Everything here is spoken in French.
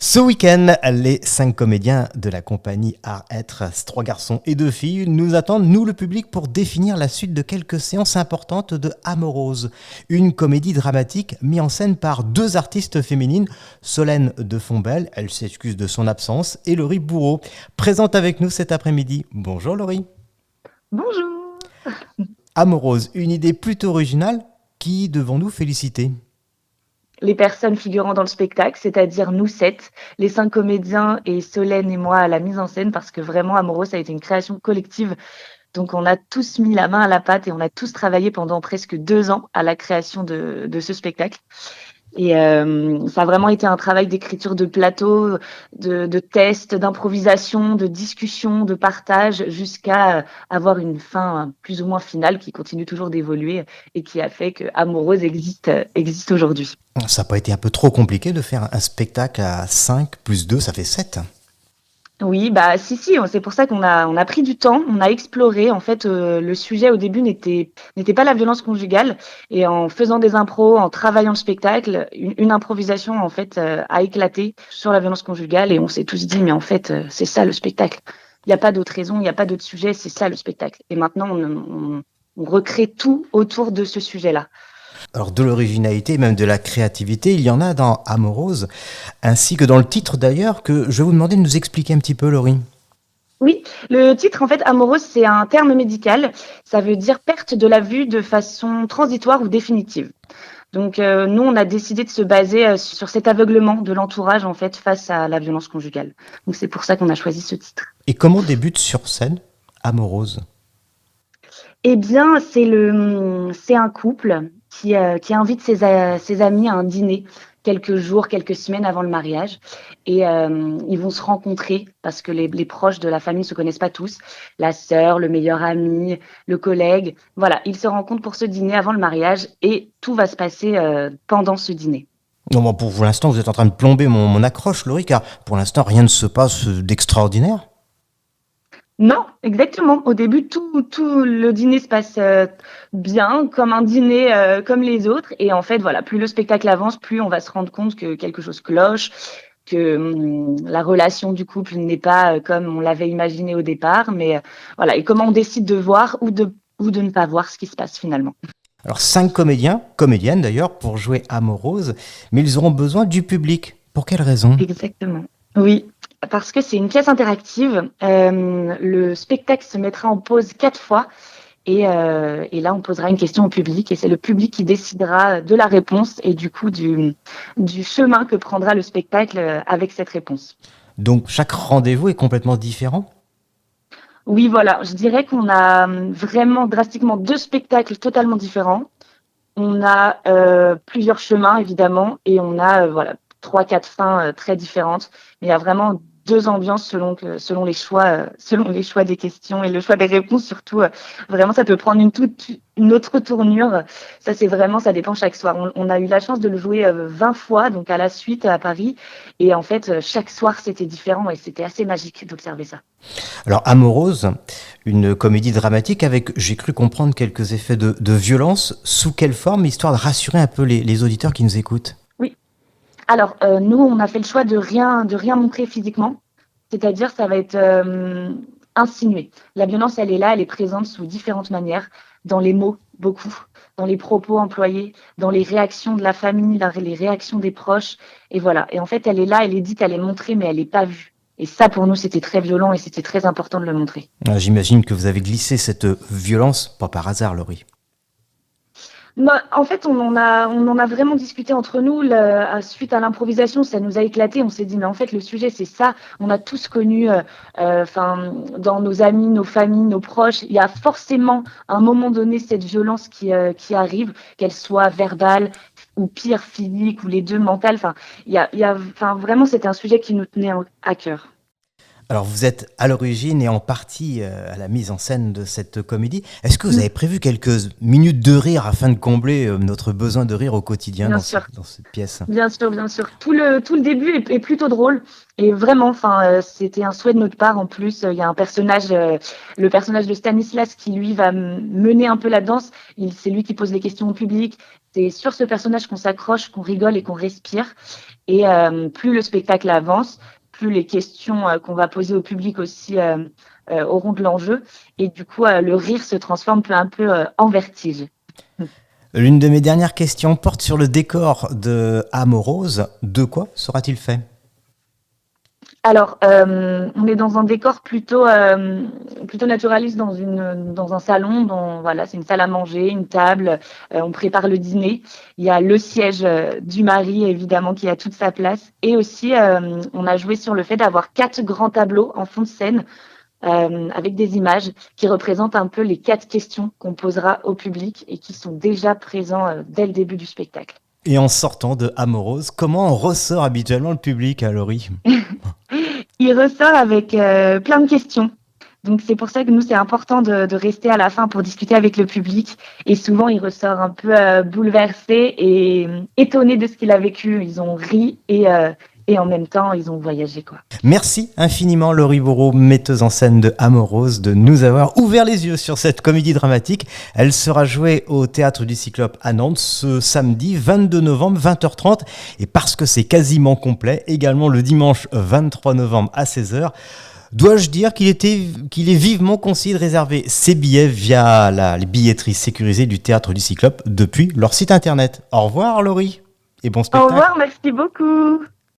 Ce week-end, les 5 comédiens de la compagnie Art Être, 3 garçons et 2 filles, nous attendent, nous le public, pour définir la suite de quelques séances importantes de Amorose, une comédie dramatique mise en scène par 2 artistes féminines, Solène de Fontbelle, elle s'excuse de son absence, et Laurie Bourreau, présente avec nous cet après-midi. Bonjour Laurie. Bonjour. Amorose, une idée plutôt originale, qui devons-nous féliciter? Les personnes figurant dans le spectacle, c'est-à-dire nous 7, les 5 comédiens et Solène et moi à la mise en scène, parce que vraiment Amoros ça a été une création collective. Donc on a tous mis la main à la pâte et on a tous travaillé pendant presque 2 ans à la création de ce spectacle. Et ça a vraiment été un travail d'écriture de plateau, de tests, d'improvisation, de discussion, de partage, jusqu'à avoir une fin plus ou moins finale qui continue toujours d'évoluer et qui a fait que Amoureuse existe aujourd'hui. Ça n'a pas été un peu trop compliqué de faire un spectacle à 5 plus 2, ça fait 7. Oui, bah si, c'est pour ça qu'on a pris du temps, on a exploré. En fait, le sujet au début n'était pas la violence conjugale, et en faisant des impros, en travaillant le spectacle, une improvisation en fait a éclaté sur la violence conjugale, et on s'est tous dit mais en fait c'est ça le spectacle. Il n'y a pas d'autre raison, il n'y a pas d'autre sujet, c'est ça le spectacle. Et maintenant on recrée tout autour de ce sujet-là. Alors de l'originalité, même de la créativité, il y en a dans Amorose, ainsi que dans le titre d'ailleurs, que je vais vous demander de nous expliquer un petit peu, Laurie. Oui, le titre, en fait, amorose, c'est un terme médical. Ça veut dire perte de la vue de façon transitoire ou définitive. Donc, nous, on a décidé de se baser sur cet aveuglement de l'entourage, en fait, face à la violence conjugale. Donc, c'est pour ça qu'on a choisi ce titre. Et comment débute sur scène Amorose? Eh bien, c'est un couple qui invite ses amis à un dîner quelques jours, quelques semaines avant le mariage. Et ils vont se rencontrer parce que les proches de la famille ne se connaissent pas tous. La sœur, le meilleur ami, le collègue. Voilà, ils se rencontrent pour ce dîner avant le mariage et tout va se passer pendant ce dîner. Non, bon, pour l'instant, vous êtes en train de plomber mon accroche, Laurie, car pour l'instant, rien ne se passe d'extraordinaire. Non, exactement. Au début, tout le dîner se passe bien, comme un dîner comme les autres. Et en fait, voilà, plus le spectacle avance, plus on va se rendre compte que quelque chose cloche, que la relation du couple n'est pas comme on l'avait imaginé au départ. Mais voilà, et comment on décide de voir ou de ne pas voir ce qui se passe finalement. Alors 5 comédiens, comédiennes d'ailleurs, pour jouer Amorose, mais ils auront besoin du public. Pour quelle raison? Exactement. Oui, parce que c'est une pièce interactive. Le spectacle se mettra en pause 4 fois. Et là, on posera une question au public et c'est le public qui décidera de la réponse et du coup du chemin que prendra le spectacle avec cette réponse. Donc chaque rendez-vous est complètement différent? Oui, voilà, je dirais qu'on a vraiment drastiquement 2 spectacles totalement différents. On a plusieurs chemins, évidemment, et on a voilà 3, 4 fins très différentes. Mais il y a vraiment 2 ambiances selon selon les choix des questions et le choix des réponses surtout. Vraiment, ça peut prendre une autre tournure. Ça, c'est vraiment, ça dépend chaque soir. On a eu la chance de le jouer 20 fois, donc à la suite à Paris. Et en fait, chaque soir, c'était différent et c'était assez magique d'observer ça. Alors Amorose, une comédie dramatique avec, j'ai cru comprendre, quelques effets de violence. Sous quelle forme, histoire de rassurer un peu les auditeurs qui nous écoutent? Oui. Alors, nous, on a fait le choix de rien montrer physiquement. C'est-à-dire, ça va être insinué. La violence, elle est là, elle est présente sous différentes manières, dans les mots, beaucoup, dans les propos employés, dans les réactions de la famille, les réactions des proches. Et voilà. Et en fait, elle est là, elle est dite, elle est montrée, mais elle n'est pas vue. Et ça, pour nous, c'était très violent et c'était très important de le montrer. J'imagine que vous avez glissé cette violence, pas par hasard, Laurie. Bah, en fait, on en a vraiment discuté entre nous suite à l'improvisation. Ça nous a éclaté. On s'est dit, mais en fait, le sujet, c'est ça. On a tous connu, dans nos amis, nos familles, nos proches, il y a forcément, à un moment donné, cette violence qui arrive, qu'elle soit verbale ou pire, physique, ou les deux, mentale. Enfin, enfin, vraiment, c'était un sujet qui nous tenait à cœur. Alors vous êtes à l'origine et en partie à la mise en scène de cette comédie. Est-ce que vous avez prévu quelques minutes de rire afin de combler notre besoin de rire au quotidien Bien sûr. dans cette pièce? Bien sûr, bien sûr. Tout le début est plutôt drôle et vraiment, enfin, c'était un souhait de notre part. En plus, il y a un personnage, le personnage de Stanislas qui lui va mener un peu la danse. C'est lui qui pose les questions au public C'est sur ce personnage qu'on s'accroche, qu'on rigole et qu'on respire. Et plus le spectacle avance, plus les questions qu'on va poser au public aussi auront de l'enjeu. Et du coup, le rire se transforme peu à peu en vertige. L'une de mes dernières questions porte sur le décor de Amorose. De quoi sera-t-il fait? Alors, on est dans un décor plutôt naturaliste dans un salon voilà, c'est une salle à manger, une table, on prépare le dîner. Il y a le siège, du mari évidemment qui a toute sa place et aussi, on a joué sur le fait d'avoir 4 grands tableaux en fond de scène, avec des images qui représentent un peu les 4 questions qu'on posera au public et qui sont déjà présents, dès le début du spectacle. Et en sortant de Amorose, comment ressort habituellement le public, Laurie? Il ressort avec plein de questions. Donc c'est pour ça que nous, c'est important de rester à la fin pour discuter avec le public. Et souvent, il ressort un peu bouleversé et étonné de ce qu'il a vécu. Ils ont ri et en même temps, ils ont voyagé, quoi. Merci infiniment Laurie Bourreau, metteuse en scène de Amorose, de nous avoir ouvert les yeux sur cette comédie dramatique. Elle sera jouée au Théâtre du Cyclope à Nantes ce samedi 22 novembre 20h30 et parce que c'est quasiment complet, également le dimanche 23 novembre à 16h. Dois-je dire qu'il est vivement conseillé de réserver ses billets via les billetteries sécurisées du Théâtre du Cyclope depuis leur site internet. Au revoir Laurie et bon Au spectacle. revoir, merci beaucoup.